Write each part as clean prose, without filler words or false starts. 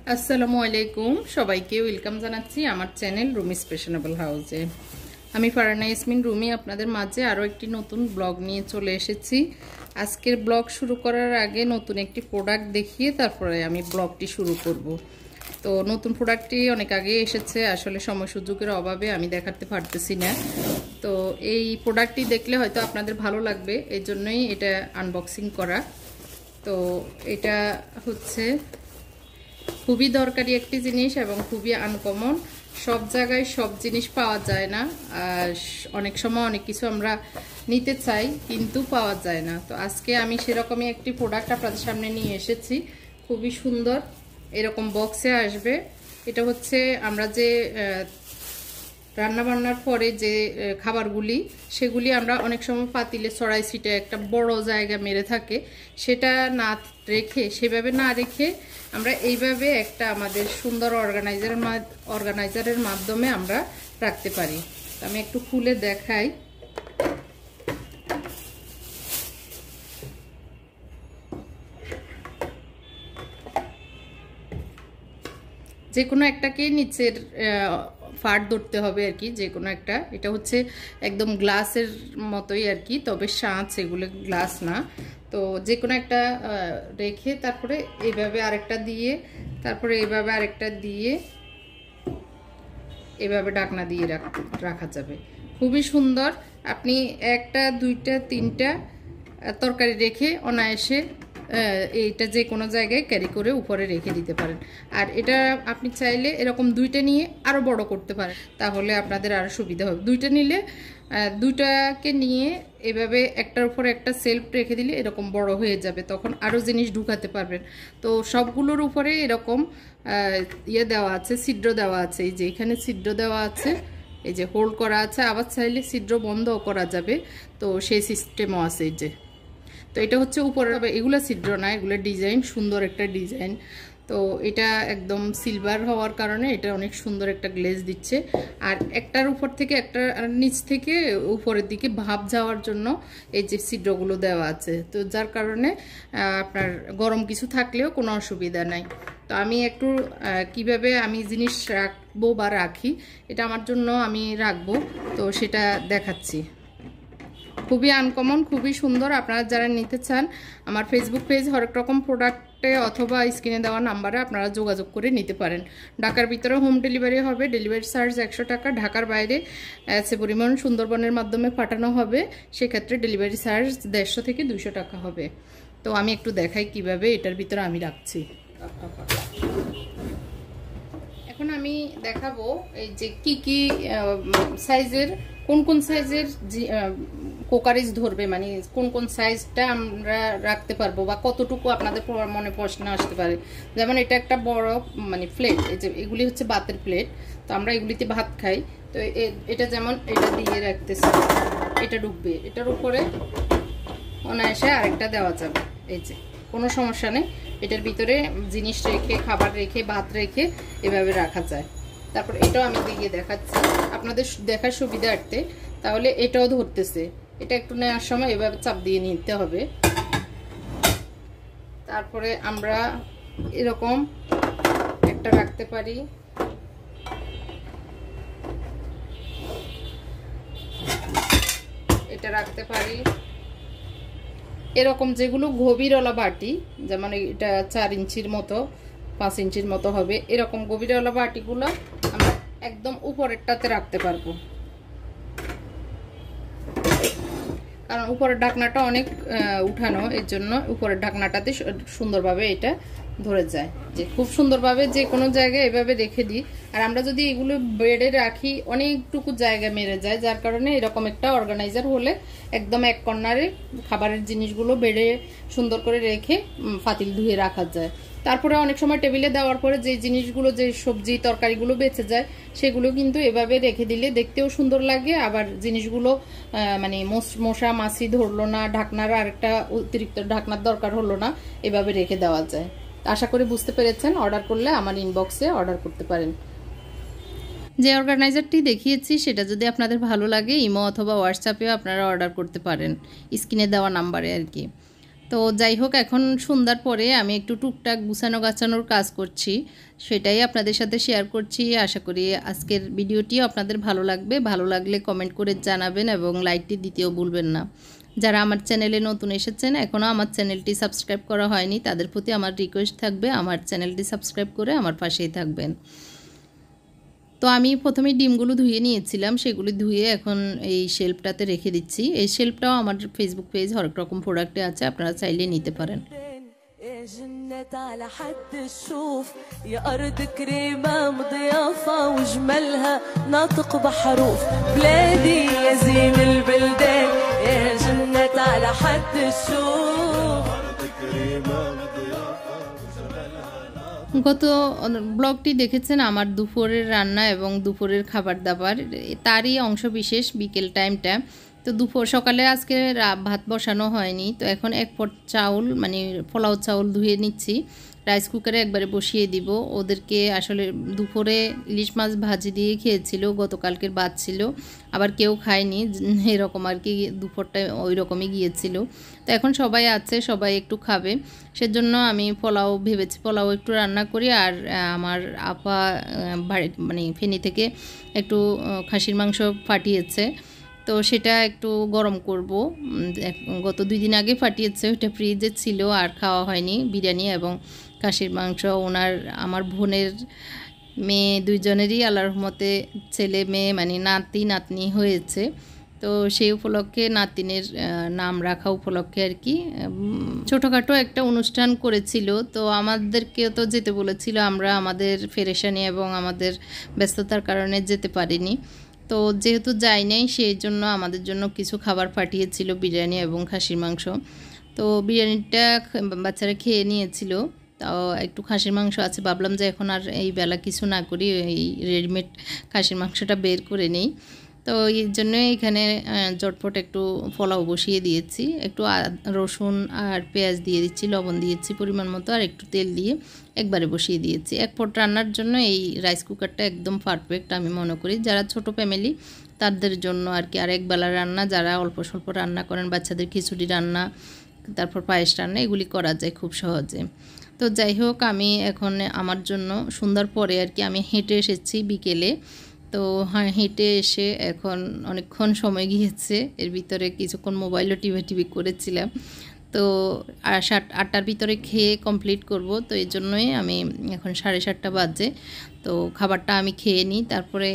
আসসালামু আলাইকুম সবাইকে ওয়েলকাম জানাচ্ছি আমার চ্যানেল রুমিস ফ্যাশনেবল হাউসে। আমি ফারহানা ইয়াসমিন রুমি আপনাদের মাঝে আরও একটি নতুন ব্লগ নিয়ে চলে এসেছি। আজকের ব্লগ শুরু করার আগে নতুন একটি প্রোডাক্ট দেখিয়ে তারপরে আমি ব্লগটি শুরু করব। তো নতুন প্রোডাক্টটি অনেক আগে এসেছে, আসলে সময় সুযোগের অভাবে আমি দেখাতে পারতেছি না। তো এই প্রোডাক্টটি দেখলে হয়তো আপনাদের ভালো লাগবে, এই জন্যই এটা আনবক্সিং করা। তো এটা হচ্ছে খুবই দরকারি একটি জিনিস এবং খুবই আনকমন। সব জায়গায় সব জিনিস পাওয়া যায় না, আর অনেক সময় অনেক কিছু আমরা নিতে চাই কিন্তু পাওয়া যায় না। তো আজকে আমি সেরকমই একটি প্রোডাক্ট আপনাদের সামনে নিয়ে এসেছি। খুবই সুন্দর, এরকম বক্সে আসবে। এটা হচ্ছে আমরা যে রান্নাবান্নার পরে যে খাবারগুলি, সেগুলি আমরা অনেক সময় পাতিলে ছড়াই ছিটে একটা বড় জায়গা মেরে থাকে, সেটা না রেখে সেভাবে না রেখে আমরা এইভাবে একটা আমাদের সুন্দর অর্গানাইজারের মাধ্যমে আমরা রাখতে পারি। আমি একটু খুলে দেখাই। যে কোনো একটাকে নিচের ফাট ধরতে হবে আর কি, যে কোনো একটা। এটা হচ্ছে একদম গ্লাসের মতোই আর কি, তবে শাঁচ, এগুলো গ্লাস না। তো যে কোনো একটা রেখে তারপরে এইভাবে আরেকটা দিয়ে, তারপরে এইভাবে আরেকটা দিয়ে, এভাবে ঢাকনা দিয়ে রাখা যাবে। খুবই সুন্দর। আপনি একটা, দুইটা, তিনটা তরকারি রেখে অনায়াসে এইটা যে কোনো জায়গায় ক্যারি করে উপরে রেখে দিতে পারেন। আর এটা আপনি চাইলে এরকম দুইটা নিয়ে আরও বড় করতে পারেন, তাহলে আপনাদের আরও সুবিধা হবে। দুইটা নিলে দুইটাকে নিয়ে এভাবে একটার উপরে একটা সেলফ রেখে দিলে এরকম বড় হয়ে যাবে, তখন আরও জিনিস ঢুকাতে পারবেন। তো সবগুলোর উপরে এরকম ইয়ে দেওয়া আছে, ছিদ্র দেওয়া আছে। এই যে এখানে ছিদ্র দেওয়া আছে, এই যে হোল্ড করা আছে, আবার চাইলে ছিদ্র বন্ধও করা যাবে, তো সেই সিস্টেমও আছে। এই যে, তো এটা হচ্ছে উপরে, এগুলো ছিদ্র না, এগুলো ডিজাইন, সুন্দর একটা ডিজাইন। তো এটা একদম সিলভার হওয়ার কারণে এটা অনেক সুন্দর একটা গ্লেজ দিচ্ছে। আর একটার উপর থেকে একটা নিচ থেকে উপরের দিকে ভাপ যাওয়ার জন্য এই যে ছিদ্রগুলো দেওয়া আছে, তো যার কারণে আপনার গরম কিছু থাকলেও কোনো অসুবিধা নাই। তো আমি একটু কিভাবে আমি জিনিস রাখবো বা রাখি, এটা আমার জন্য আমি রাখবো, তো সেটা দেখাচ্ছি। খুবই আনকমন, খুবই সুন্দর। আপনারা যারা নিতে চান আমার ফেসবুক পেজ হরেক রকম প্রোডাক্টে অথবা স্ক্রিনে দেওয়া নাম্বারে আপনারা যোগাযোগ করে নিতে পারেন। ঢাকার ভিতরে হোম ডেলিভারি হবে, ডেলিভারি চার্জ 100 টাকা। ঢাকার বাইরে সে পরিমাণ সুন্দরবনের মাধ্যমে পাঠানো হবে, সেক্ষেত্রে ডেলিভারি চার্জ 150 থেকে 200 টাকা হবে। তো আমি একটু দেখাই কিভাবে এটার ভিতরে আমি রাখছি। এখন আমি দেখাবো এই যে কি কি সাইজের, কোন কোন সাইজের কোকারিজ ধরবে, মানে কোন কোন সাইজটা আমরা রাখতে পারবো বা কতটুকু আপনাদের মনে প্রশ্ন আসতে পারে। যেমন এটা একটা বড় মানে প্লেট, এই যে এগুলি হচ্ছে ভাতের প্লেট, তো আমরা এগুলিতে ভাত খাই। তো এটা যেমন এটা দিয়ে রাখতেছি, এটা ঢুকবে, এটার উপরে অনায়াসে আরেকটা দেওয়া যাবে। এই যে কোনো সমস্যা নেই, এটার ভিতরে জিনিস রেখে, খাবার রেখে, ভাত রেখে এভাবে রাখা যায়। তারপর এটাও আমি দিয়ে দেখাচ্ছি আপনাদের দেখার সুবিধার্থে। তাহলে এটাও ধরতেছে, এটা একটু নেওয়ার সময় এভাবে চাপ দিয়ে নিতে হবে। তারপরে আমরা এরকম একটা রাখতে পারি, এটা রাখতে পারি। এরকম যেগুলো গভীরওয়ালা বাটি, যেমন এটা 4 ইঞ্চির মতো, 5 ইঞ্চির মতো হবে, এরকম গভীরওয়ালা বাটিগুলো আমরা একদম উপরেরটাতে রাখতে পারবো, কারণ উপরের ঢাকনাটা অনেক উঠানো, এর জন্য উপরের ঢাকনাটাতে সুন্দরভাবে এটা ধরে যায়। যে খুব সুন্দরভাবে যে কোনো জায়গায় এভাবে রেখে দিই। আর আমরা যদি এগুলো বেডে রাখি অনেকটুকু জায়গা মেরে যায়, যার কারণে এরকম একটা অর্গানাইজার হলে একদম এক কর্নারে খাবারের জিনিসগুলো বেডে সুন্দর করে রেখে পাতিল ধুয়ে রাখা যায়। তারপরে অনেক সময় টেবিলে দেওয়ার পরে যে জিনিসগুলো, যে সবজি তরকারিগুলো বেঁচে যায়, সেগুলো কিন্তু এভাবে রেখে দিলে দেখতেও সুন্দর লাগে, আবার জিনিসগুলো মানে মশা মাছি ধরলো না, ঢাকনার আরেকটা অতিরিক্ত ঢাকনার দরকার হলো না, এভাবে রেখে দেওয়া যায়। আশা করি বুঝতে পেরেছেন। অর্ডার করলে আমার ইনবক্সে অর্ডার করতে পারেন। যে অর্গানাইজারটি দেখিয়েছি সেটা যদি আপনাদের ভালো লাগে, ইমো অথবা হোয়াটসঅ্যাপেও আপনারা অর্ডার করতে পারেন, স্ক্রিনে দেওয়া নাম্বারে আর কি। তো যাই হোক, এখন সন্ধ্যার পরে আমি একটু টুকটাক গুছানো গাছানোর কাজ করছি, সেটাই আপনাদের সাথে শেয়ার করছি। আশা করি আজকের ভিডিওটিও আপনাদের ভালো লাগবে। ভালো লাগলে কমেন্ট করে জানাবেন এবং লাইকটি দিতেও ভুলবেন না। যারা আমার চ্যানেলে নতুন এসেছেন, এখনও আমার চ্যানেলটি সাবস্ক্রাইব করা হয়নি, তাদের প্রতি আমার রিকোয়েস্ট থাকবে আমার চ্যানেলটি সাবস্ক্রাইব করে আমার পাশেই থাকবেন। তো আমি প্রথমে ডিমগুলো ধুয়ে নিয়েছিলাম, সেগুলি ধুয়ে এখন এই শেলফটাতে রেখে দিচ্ছি। এই শেলফটাও আমার ফেসবুক পেজ হরেক রকম প্রোডাক্টে আছে, আপনারা চাইলে নিতে পারেন। جنت على حد الشوف يا أرض كريمة مضيافة وجمالها ناطق بحروف بلادي يا زين البلدان يا جنت على حد الشوف أرض كريمة مضيافة وجمالها। গত ব্লগটি দেখেছেন আমার দুপুরের রান্না এবং দুপুরের খাবার দাবার, তারই অংশ বিশেষ বিকেল টাইমটা। তো সকালে আজকে ভাত বসানো হয়নি, তো এখন এক পট চাউল মানে পোলাও চাউল ধুয়ে নিচ্ছি, রাইস কুকারে একবারে বসিয়ে দিব। ওদেরকে আসলে দুপুরে ইলিশ মাছ ভাজি দিয়ে খেয়েছিল, গতকালকের ভাত ছিল, আবার কেউ খায়নি, এরকম আর কি, দুপুরটায় ওই রকমই গিয়েছিল। তো এখন সবাই আছে, সবাই একটু খাবে, সেজন্য আমি পোলাও ভেবেছি, পোলাও একটু রান্না করি। আর আমার আপা বাড়ি মানে ফেনী থেকে একটু খাসির মাংস পাঠিয়েছে, তো সেটা একটু গরম করব। গত 2 দিন আগে পাঠিয়েছে, ওইটা ফ্রিজে ছিল আর খাওয়া হয়নি। বিরিয়ানি এবং খাসির মাংস আমার বোনের মেয়ে দুইজনেরই আল্লাহর রহমতে ছেলে মেয়ে মানে নাতি নাতনি হয়েছে, তো সেই উপলক্ষে নাতিনের নাম রাখা উপলক্ষে আর কি ছোটোখাটো একটা অনুষ্ঠান করেছিল। তো আমাদেরকেও তো যেতে বলেছিল, আমরা আমাদের পেরেশানি এবং আমাদের ব্যস্ততার কারণে যেতে পারিনি। তো যেহেতু যাই নাই, সেই জন্য আমাদের জন্য কিছু খাবার পাঠিয়েছিল, বিরিয়ানি এবং খাসির মাংস। তো বিরিয়ানিটা বাচ্চারা খেয়ে নিয়েছিল, তাও একটু খাসির মাংস আছে, ভাবলাম যে এখন আর এই বেলা কিছু না করি, এই রেডিমেড খাসির মাংসটা বের করে নেই। তো এই জন্য এখানে চটপট একটু পোলাও বসিয়ে দিয়েছি, একটু রসুন আর পেঁয়াজ দিয়ে দিচ্ছি, লবণ দিয়েছি পরিমাণ মতো, আর একটু তেল দিয়ে একবারে বসিয়ে দিয়েছি। এক পট রান্নার জন্য এই রাইস কুকারটা একদম পারফেক্ট আমি মনে করি, যারা ছোট ফ্যামিলি তাদের জন্য আর কি। আর একবেলা রান্না যারা অল্প স্বল্প রান্না করেন, বাচ্চাদের খিচুড়ি রান্না, তারপর পায়েস রান্না, এগুলি করা যায় খুব সহজে। তো যাই হোক, আমি এখন আমার জন্য সন্ধ্যার পরে আর কি আমি হেঁটে এসেছি বিকেলে। তো হেঁটে এসে এখন অনেকক্ষণ সময় গিয়েছে, এর ভিতরে কিছুক্ষণ মোবাইলও টিভি করেছিলাম। তো 8টার ভিতরে খেয়ে কমপ্লিট করব, তো এই জন্যই আমি এখন 7:30 বাজে। তো খাবারটা আমি খেয়ে নিই, তারপরে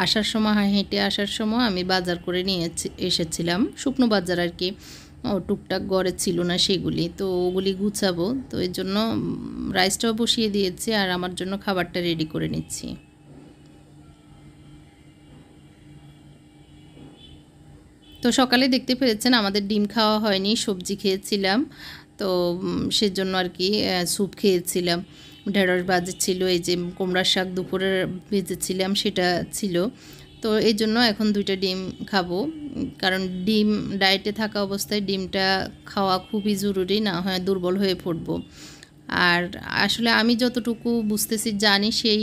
আসার সময় হেঁটে আসার সময় আমি বাজার করে নিয়ে এসেছিলাম, শুকনো বাজার আর কি, টুকটাক ঘরে ছিল না সেগুলি, তো ওগুলি গুছাবো। তো এই জন্য রাইসটাও বসিয়ে দিয়েছি আর আমার জন্য খাবারটা রেডি করে নিচ্ছি। তো সকালে দেখতে পেরেছেন আমাদের ডিম খাওয়া হয়নি, সবজি খেয়েছিলাম, তো সেজন্য আর কি স্যুপ খেয়েছিলাম, ঢেঁড়স ভাজি ছিল, এই যে কুমড়ার শাক দুপুরে ভেজেছিলাম সেটা ছিল। তো এই জন্য এখন 2টা ডিম খাবো, কারণ ডিম ডায়েটে থাকা অবস্থায় ডিমটা খাওয়া খুবই জরুরি, না হয় দুর্বল হয়ে পড়বো। আর আসলে আমি যতটুকু বুঝতেছি জানি সেই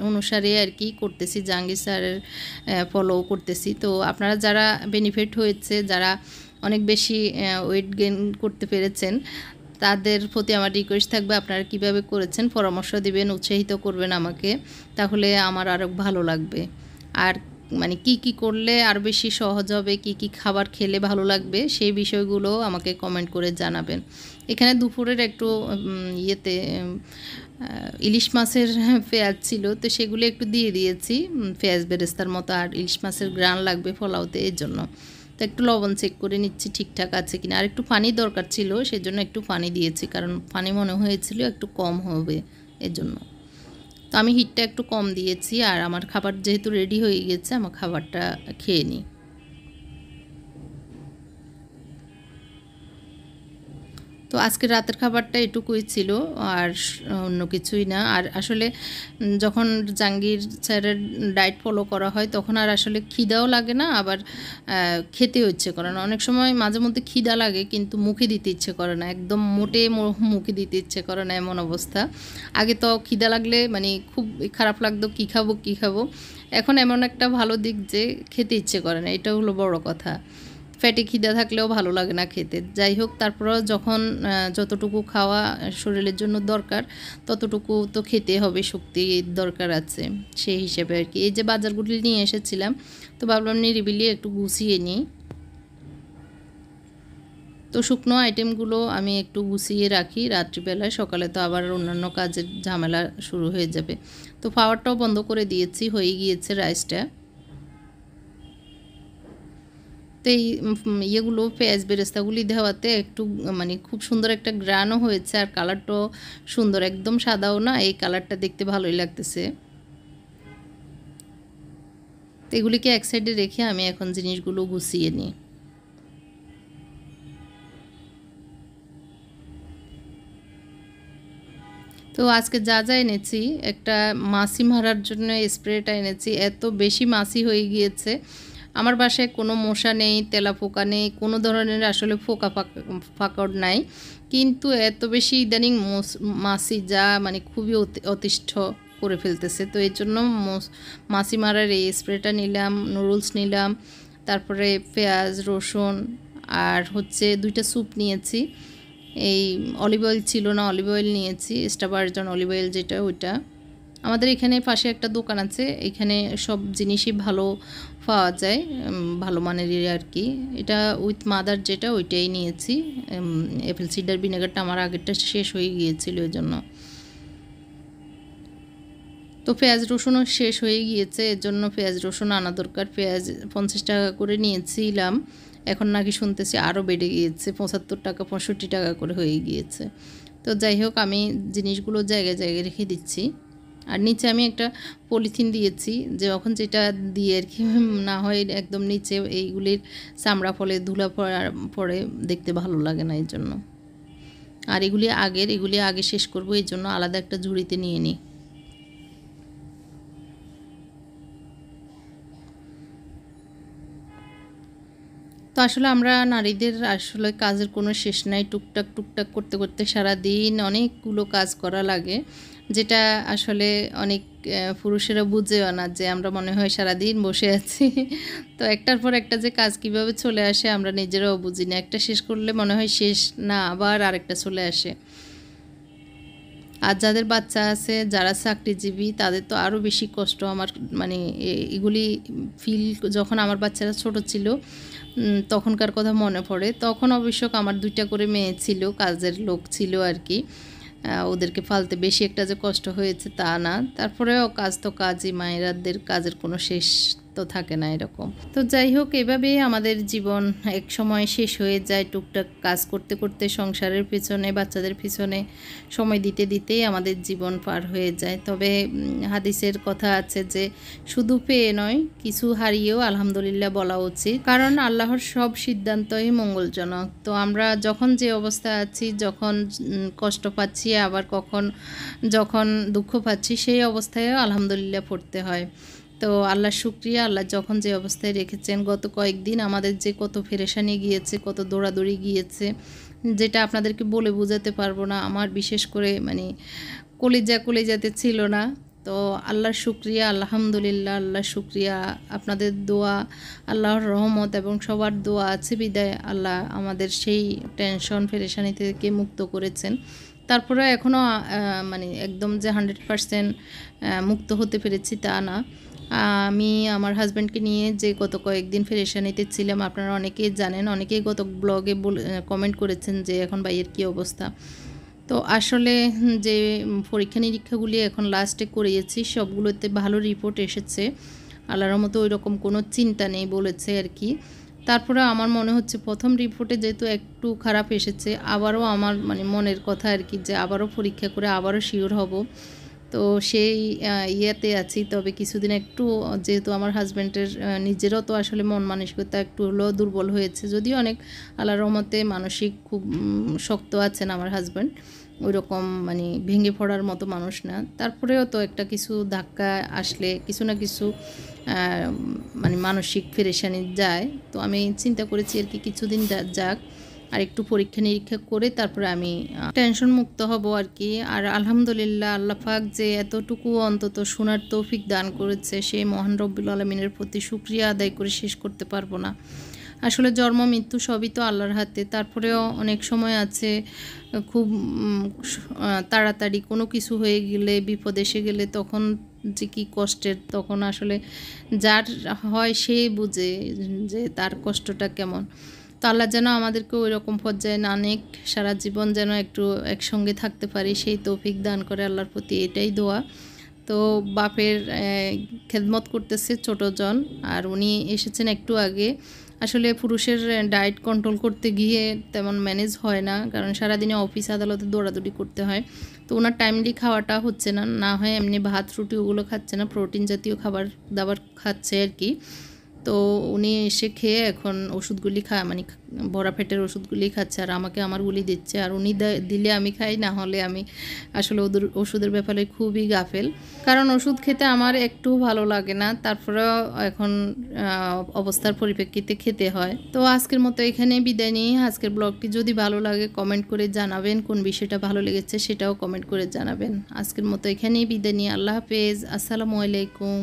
অনুসারে আর কি করতেছি, জাহাঙ্গীর স্যারের ফলো করতেছি। তো আপনারা যারা বেনিফিট হয়েছে, যারা অনেক বেশি ওয়েট গেইন করতে পেরেছেন, তাদের প্রতি আমার রিকোয়েস্ট থাকবে আপনারা কিভাবে করেছেন পরামর্শ দিবেন, উৎসাহিত করবেন আমাকে, তাহলে আমার আরও ভালো লাগবে। আর মানে কি করলে আর বেশি সহজ হবে, কি খাবার খেলে ভালো লাগবে, সেই বিষয়গুলো আমাকে কমেন্ট করে জানাবেন। এখানে দুপুরের একটু ইয়েতে ইলিশ মাছের পেঁয়াজ ছিল, তো সেগুলো একটু দিয়ে দিয়েছি, পেঁয়াজ বেরেস্তার মতো, আর ইলিশ মাছের গ্রান লাগবে পোলাওতে, এর জন্য তো একটু লবণ চেক করে নিচ্ছি ঠিকঠাক আছে কিনা। আর একটু পানি দরকার ছিল, সেজন্য একটু পানি দিয়েছি, কারণ পানি মনে হয়েছিল একটু কম হবে এর জন্য। তো আমি হিটটা একটু কম দিয়েছি, আর আমার খাবার যেহেতু রেডি হয়ে গেছে, আমার খাবারটা খেয়ে নিই। তো আজকে রাতের খাবারটা এটুকুই ছিল, আর অন্য কিছুই না। আর আসলে যখন জাহাঙ্গীর স্যারের ডায়েট ফলো করা হয় তখন আর আসলে খিদাও লাগে না, আবার খেতেও ইচ্ছে করে না। অনেক সময় মাঝে মধ্যে খিদা লাগে কিন্তু মুখে দিতে ইচ্ছে করে না, একদম মোটে মুখে দিতে ইচ্ছে করে না, এমন অবস্থা। আগে তো খিদা লাগলে মানে খুব খারাপ লাগতো, কী খাবো। এখন এমন একটা ভালো দিক যে খেতে ইচ্ছে করে না, এটা হলো বড় কথা। ফ্যাটি খিদা থাকলেও ভালো লাগে না খেতে। যাই হোক, তারপরেও যখন যতটুকু খাওয়া শরীরের জন্য দরকার ততটুকু তো খেতে হবে, শক্তির দরকার আছে সেই হিসেবে আর কি। এই যে বাজারগুলি নিয়ে এসেছিলাম, তো ভাবলাম নিরিবিলি একটু গুছিয়ে নিই। তো শুকনো আইটেমগুলো আমি একটু গুছিয়ে রাখি রাত্রিবেলায়, সকালে তো আবার অন্যান্য কাজের ঝামেলা শুরু হয়ে যাবে। তো পাওয়ারটাও বন্ধ করে দিয়েছি, হয়ে গিয়েছে রাইসটা। তো এই ইয়েগুলো পেঁয়াজ বেরেস্তাগুলি দেওয়াতে একটু মানে খুব সুন্দর একটা গ্রানও হয়েছে, আর কালারটাও সুন্দর, একদম সাদাও না, এই কালারটা দেখতে ভালোই লাগতেছে। তো এগুলিকে এক সাইডে রেখে আমি এখন জিনিসগুলো গুছিয়ে নিই। তো আজকে যা যা এনেছি, একটা মাছি মারার জন্য স্প্রেটা এনেছি, এত বেশি মাছি হয়ে গিয়েছে। আমার বাসায় কোনো মশা নেই, তেলাপোকা নেই, কোনো ধরনের আসলে ফাঁকড় নাই, কিন্তু এত বেশি ইদানিং মাছি যা মানে খুবই অতিষ্ঠ করে ফেলতেছে। তো এই জন্য মাছি মারার এই স্প্রেটা নিলাম, নুডলস নিলাম, তারপরে পেঁয়াজ রসুন আর হচ্ছে 2টা স্যুপ নিয়েছি। এই অলিভ অয়েল ছিল না, অলিভ অয়েল নিয়েছি, এক্সট্রা ভার্জিন অলিভ অয়েল যেটা, ওইটা। আমাদের এখানে পাশে একটা দোকান আছে, এখানে সব জিনিসই ভালো পাওয়া যায়, ভালো মানেরই আর কি। এটা উইথ মাদার যেটা, ওইটাই নিয়েছি। অ্যাপেল সিডার ভিনেগারটা আমার আগেরটা শেষ হয়ে গিয়েছিল, ওই জন্য। তো পেঁয়াজ রসুনও শেষ হয়ে গিয়েছে, এর জন্য পেঁয়াজ রসুন আনা দরকার। পেঁয়াজ 50 টাকা করে নিয়েছিলাম, এখন নাকি শুনতেছি আরও বেড়ে গিয়েছে, 75 টাকা 65 টাকা করে হয়ে গিয়েছে। তো যাই হোক, আমি জিনিসগুলো জায়গায় জায়গায় রেখে দিচ্ছি। আর নিচে আমি একটা পলিথিন দিয়েছি, যে যখন যেটা দিয়ে আর কি না হয় একদম নিচে এইগুলির চামড়া ফলে ধুলা পড়ে দেখতে ভালো লাগে না, এই জন্য। আর এগুলি আগে শেষ করব, এই জন্য আলাদা একটা ঝুড়িতে নিয়ে নিই। তো আসলে আমরা নারীদের আসলে কাজের কোনো শেষ নাই, টুকটাক টুকটাক করতে করতে সারাদিন অনেকগুলো কাজ করা লাগে, যেটা আসলে অনেক পুরুষেরা বুঝেও না, যে আমরা মনে হয় সারাদিন বসে আছি। তো একটার পর একটা যে কাজ কিভাবে চলে আসে আমরা নিজেরাও বুঝি না, একটা শেষ করলে মনে হয় শেষ না, আবার আরেকটা চলে আসে। আর যাদের বাচ্চা আছে, যারা চাকরিজীবী, তাদের তো আরও বেশি কষ্ট। আমার মানে এগুলি ফিল যখন আমার বাচ্চারা ছোট ছিল তখনকার কথা মনে পড়ে। তখন অবশ্য আমার 2টা করে মেয়ে ছিল, কাজের লোক ছিল আর কি, ওদেরকে পালতে বেশি একটা যে কষ্ট হয়েছে তা না। তারপরেও কাজ তো কাজই, মায়েরাদের কাজের কোনো শেষ তো থাকে না এরকম। তো যাই হোক, এভাবেই আমাদের জীবন এক সময় শেষ হয়ে যায়, টুকটাক কাজ করতে করতে, সংসারের পিছনে, বাচ্চাদের পিছনে সময় দিতে দিতেই আমাদের জীবন পার হয়ে যায়। তবে হাদিসের কথা আছে যে শুধু পেয়ে নয়, কিছু হারিয়েও আলহামদুলিল্লাহ বলা উচিত, কারণ আল্লাহর সব সিদ্ধান্তই মঙ্গলজনক। তো আমরা যখন যে অবস্থা আছি, যখন কষ্ট পাচ্ছি, আবার যখন দুঃখ পাচ্ছি, সেই অবস্থায়ও আলহামদুলিল্লাহ পড়তে হয়। তো আল্লাহ শুকরিয়া, আল্লাহ যখন যে অবস্থায় রেখেছেন। গত কয়েকদিন আমাদের যে কত পেরেশানি গিয়েছে, কত দৌড়াদৌড়ি গিয়েছে, যেটা আপনাদেরকে বলে বোঝাতে পারবো না। আমার বিশেষ করে মানে কলিজাতে ছিল না। তো আল্লাহর শুকরিয়া, আলহামদুলিল্লাহ, আল্লাহ শুকরিয়া। আপনাদের দোয়া, আল্লাহর রহমত এবং সবার দোয়া আছে বিদায় আল্লাহ আমাদের সেই টেনশন পেরেশানি থেকে মুক্ত করেছেন। তারপরে এখনও মানে একদম যে 100% মুক্ত হতে পেরেছি তা না। আমি আমার হাজব্যান্ডকে নিয়ে যে গত কয়েকদিন পেরেশানিতে ছিলাম, আপনারা অনেকেই জানেন, অনেকেই গত ব্লগে কমেন্ট করেছেন যে এখন ভাইয়ের কী অবস্থা। তো আসলে যে পরীক্ষা নিরীক্ষাগুলি এখন লাস্টে করিয়েছি, সবগুলোতে ভালো রিপোর্ট এসেছে, আল্লাহর মতো ওই রকম কোনো চিন্তা নেই বলেছে আর কি। তারপরে আমার মনে হচ্ছে প্রথম রিপোর্টে যেহেতু একটু খারাপ এসেছে, আবারও আমার মানে মনের কথা আর কি, যে আবারও পরীক্ষা করে আবারও শিওর হব। তো সেই ইয়েতে আছি। তবে কিছুদিন একটু, যেহেতু আমার হাজব্যান্ডের নিজেরও তো আসলে মন মানসিকতা একটু হলেও দুর্বল হয়েছে, যদিও অনেক আল্লাহর রহমতে মানসিক খুব শক্ত আছেন আমার হাজব্যান্ড, ওই রকম মানে ভেঙে পড়ার মতো মানুষ না। তারপরেও তো একটা কিছু ধাক্কা আসলে কিছু না কিছু মানে মানসিক পেরেশানি যায়। তো আমি চিন্তা করেছি আর কি কিছুদিন যাক, আর একটু পরীক্ষা নিরীক্ষা করে তারপরে আমি টেনশন মুক্ত হব আর কি। আর আলহামদুলিল্লাহ, আল্লাহ পাক যে এতটুকু অন্তত শোনার তৌফিক দান করেছে, সেই মহান রব্বুল আলমিনের প্রতি শুকরিয়া আদায় করে শেষ করতে পারবো না। আসলে জন্ম মৃত্যু সবই তো আল্লাহর হাতে। তারপরেও অনেক সময় আছে খুব তাড়াতাড়ি কোনো কিছু হয়ে গেলে, বিপদ এসে গেলে তখন যে কী কষ্টের, তখন আসলে যার হয় সে বুঝে যে তার কষ্টটা কেমন। তো আল্লাহ যেন আমাদেরকে ওই রকম পর্যায়ে না নেক, সারা জীবন যেন একটু একসঙ্গে থাকতে পারি সেই তৌফিক দান করে আল্লাহর প্রতি, এটাই দোয়া। তো বাপের খেদমত করতেছে ছোটজন, আর উনি এসেছেন একটু আগে। আসলে পুরুষের ডায়েট কন্ট্রোল করতে গিয়ে তেমন ম্যানেজ হয় না, কারণ সারাদিনে অফিস আদালতে দৌড়াদৌড়ি করতে হয়। তো ওনার টাইমলি খাওয়াটা হচ্ছে না, না হয় এমনি ভাত রুটি ওগুলো খাচ্ছে না, প্রোটিন জাতীয় খাবার দাবার খাচ্ছে আর কি। তো উনি এসে খেয়ে এখন ওষুধগুলি মানে ভরা পেটের ওষুধগুলি খাচ্ছে, আর আমাকে আমার গুলি দিচ্ছে। আর উনি দিলে আমি খাই, না হলে আমি আসলে ওষুধের ব্যাপারে খুবই গাফেল, কারণ ওষুধ খেতে আমার একটু ভালো লাগে না, তারপরেও এখন অবস্থার পরিপ্রেক্ষিতে খেতে হয়। তো আজকের মতো এখানে বিদায় নিই। আজকের ব্লগটি যদি ভালো লাগে কমেন্ট করে জানাবেন, কোন বিষয়টা ভালো লেগেছে সেটাও কমেন্ট করে জানাবেন। আজকের মতো এখানেই বিদায় নিই। আল্লাহ হাফেজ, আসসালামু আলাইকুম।